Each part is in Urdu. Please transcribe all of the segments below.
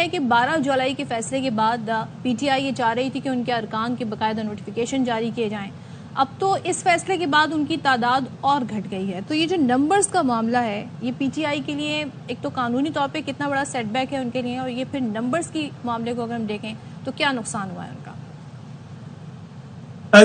ہے کہ 12 جولائی کے فیصلے کے بعد پی ٹی آئی یہ چاہ رہی تھی کہ ان کے ارکان کے باقاعدہ نوٹیفیکیشن جاری کیے جائیں. اب تو اس فیصلے کے بعد ان کی تعداد اور گھٹ گئی ہے. تو یہ جو نمبرز کا معاملہ ہے یہ پی ٹی آئی کے لیے ایک تو قانونی طور پہ کتنا بڑا سیٹ بیک ہے ان کے لیے, اور یہ پھر نمبرز کی معاملے کو اگر ہم دیکھیں تو کیا نقصان ہوا ہے ان کا؟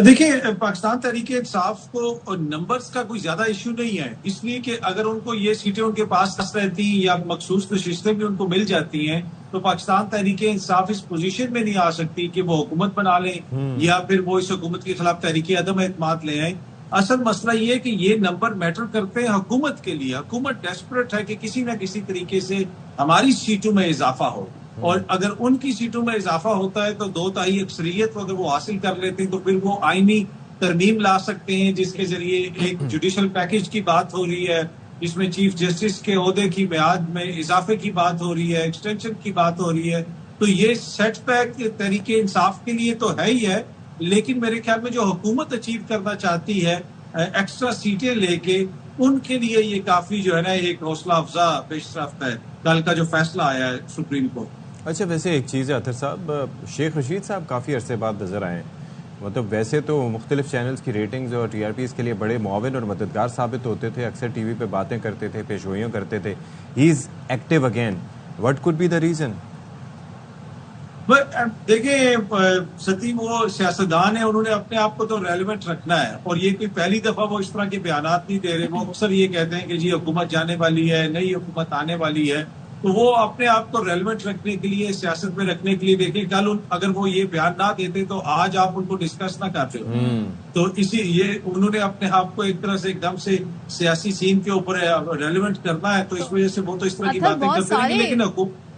دیکھیں, پاکستان تحریک انصاف کو نمبرز کا کوئی زیادہ ایشو نہیں ہے, اس لیے کہ اگر ان کو یہ سیٹیں ان کے پاس رہتی یا مخصوص نشستیں بھی ان کو مل جاتی ہیں تو پاکستان تحریک انصاف اس پوزیشن میں نہیں آ سکتی کہ وہ حکومت بنا لیں یا پھر وہ اس حکومت کے خلاف تحریک عدم اعتماد لے آئیں. اصل مسئلہ یہ ہے کہ یہ نمبر میٹر کرتے ہیں حکومت کے لیے. حکومت ڈیسپریٹ ہے کہ کسی نہ کسی طریقے سے ہماری سیٹوں میں اضافہ ہو, اور اگر ان کی سیٹوں میں اضافہ ہوتا ہے تو 2/3 اکثریت اگر وہ حاصل کر لیتے ہیں تو پھر وہ آئینی ترمیم لا سکتے ہیں, جس کے ذریعے ایک جوڈیشل پیکج کی بات ہو رہی ہے, جس میں چیف جسٹس کے عہدے کی میعاد میں اضافے کی بات ہو رہی ہے, ایکسٹینشن کی بات ہو رہی ہے. تو یہ سیٹ بیک تحریک انصاف کے لیے تو ہے ہی ہے, لیکن میرے خیال میں جو حکومت اچیو کرنا چاہتی ہے ایکسٹرا سیٹیں لے کے, ان کے لیے یہ کافی جو ہے نا ایک حوصلہ افزا پیش رفت ہے کل کا جو فیصلہ آیا ہے سپریم کورٹ. اچھا, ویسے ایک چیز ہے اطہر صاحب, شیخ رشید صاحب کافی عرصے بعد نظر آئے ہیں. مطلب ویسے تو مختلف چینلز کی ریٹنگز اور ٹی آر پیز کے لیے بڑے معاون اور مددگار ثابت ہوتے تھے, اکثر ٹی وی پہ باتیں کرتے تھے, پیشگوئیاں کرتے تھے. He is active again. What could be the reason? دیکھیں ستیم, وہ سیاستدان ہیں, انہوں نے اپنے آپ کو تو ریلیونٹ رکھنا ہے, اور یہ کوئی پہلی دفعہ وہ اس طرح کے بیانات نہیں دے رہے. وہ اکثر یہ کہتے ہیں کہ جی حکومت جانے والی ہے, نئی حکومت آنے والی ہے, تو وہ اپنے آپ کو ریلیونٹ رکھنے کے لیے, سیاست میں رکھنے کے لیے, دیکھیں کل اگر وہ یہ بیان نہ دیتے تو آج آپ ان کو ڈسکس نہ کرتے ہو. تو اسی یہ انہوں نے اپنے آپ کو ایک طرح سے ایک دم سے سیاسی سین کے اوپر ریلیونٹ کرنا ہے, تو اس وجہ سے وہ تو اس طرح کی باتیں کرتے ہیں. لیکن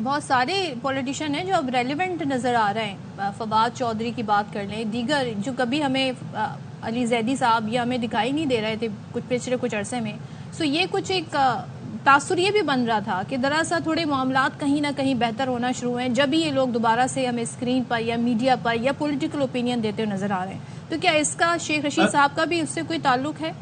بہت سارے پولیٹیشین ہیں جو اب ریلیونٹ نظر آ رہے ہیں. فواد چودھری کی بات کر لیں, دیگر جو کبھی ہمیں علی زیدی صاحب یہ ہمیں دکھائی نہیں دے رہے تھے پچھلے کچھ عرصے میں. سو یہ کچھ ایک تاثر یہ بھی بن رہا تھا کہ دراصل تھوڑے معاملات کہیں نہ کہیں بہتر ہونا شروع ہیں جب ہی یہ لوگ دوبارہ سے ہمیں اسکرین پر یا میڈیا پر یا پولیٹیکل اوپینین دیتے ہوئے نظر آ رہے ہیں. تو کیا اس کا شیخ رشید صاحب کا بھی اس سے کوئی تعلق ہے؟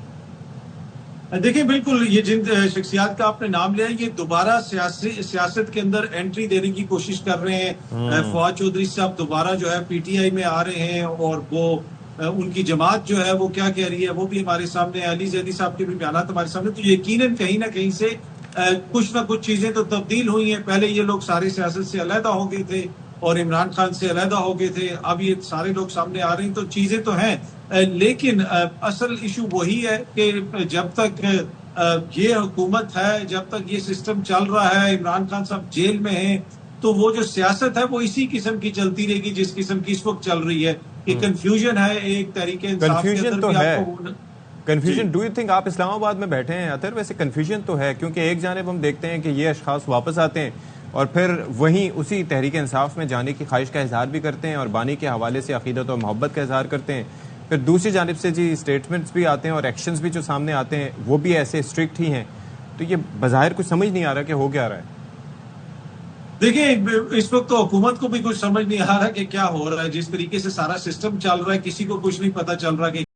دیکھیں بالکل, یہ جن شخصیات کا آپ نے نام لیا یہ دوبارہ سیاست کے اندر انٹری دینے کی کوشش کر رہے ہیں. فواد چودھری صاحب دوبارہ جو ہے پی ٹی آئی میں آ رہے ہیں, اور وہ ان کی جماعت جو ہے وہ کیا کہہ رہی ہے وہ بھی ہمارے سامنے, علی زیدی صاحب کے بھی بیانات ہمارے سامنے. تو یقیناً کہیں نہ کہیں سے کچھ نہ کچھ چیزیں تو تبدیل ہوئی ہیں. پہلے یہ لوگ سارے سیاست سے علیحدہ ہو گئے تھے اور عمران خان سے علیحدہ ہو گئے تھے, اب یہ سارے لوگ سامنے آ رہے ہیں, تو چیزیں تو ہیں. لیکن اصل ایشو وہی ہے کہ جب تک یہ حکومت ہے, جب تک یہ سسٹم چل رہا ہے, عمران خان صاحب جیل میں ہیں, تو وہ جو سیاست ہے وہ اسی قسم کی چلتی رہے گی جس قسم کی اس وقت چل رہی ہے. کہ کنفیوژن ہے ایک تحریک انصاف کے اندر بھی. آپ کو کنفیوژن, ڈو یو تھنک آپ اسلام آباد میں بیٹھے ہیں اطہر, ویسے کنفیوژن تو ہے کیونکہ ایک جانب ہم دیکھتے ہیں کہ یہ اشخاص واپس آتے ہیں اور پھر وہیں اسی تحریک انصاف میں جانے کی خواہش کا اظہار بھی کرتے ہیں اور بانی کے حوالے سے عقیدت و محبت کا اظہار کرتے ہیں. پھر دوسری جانب سے جی اسٹیٹمنٹس بھی آتے ہیں اور ایکشنز بھی جو سامنے آتے ہیں وہ بھی ایسے اسٹرکٹ ہی ہیں. تو یہ بظاہر کچھ سمجھ نہیں آ رہا کہ ہو کیا رہا ہے. دیکھیں اس وقت تو حکومت کو بھی کچھ سمجھ نہیں آ رہا کہ کیا ہو رہا ہے. جس طریقے سے سارا سسٹم چل رہا ہے کسی کو کچھ نہیں پتا چل رہا کہ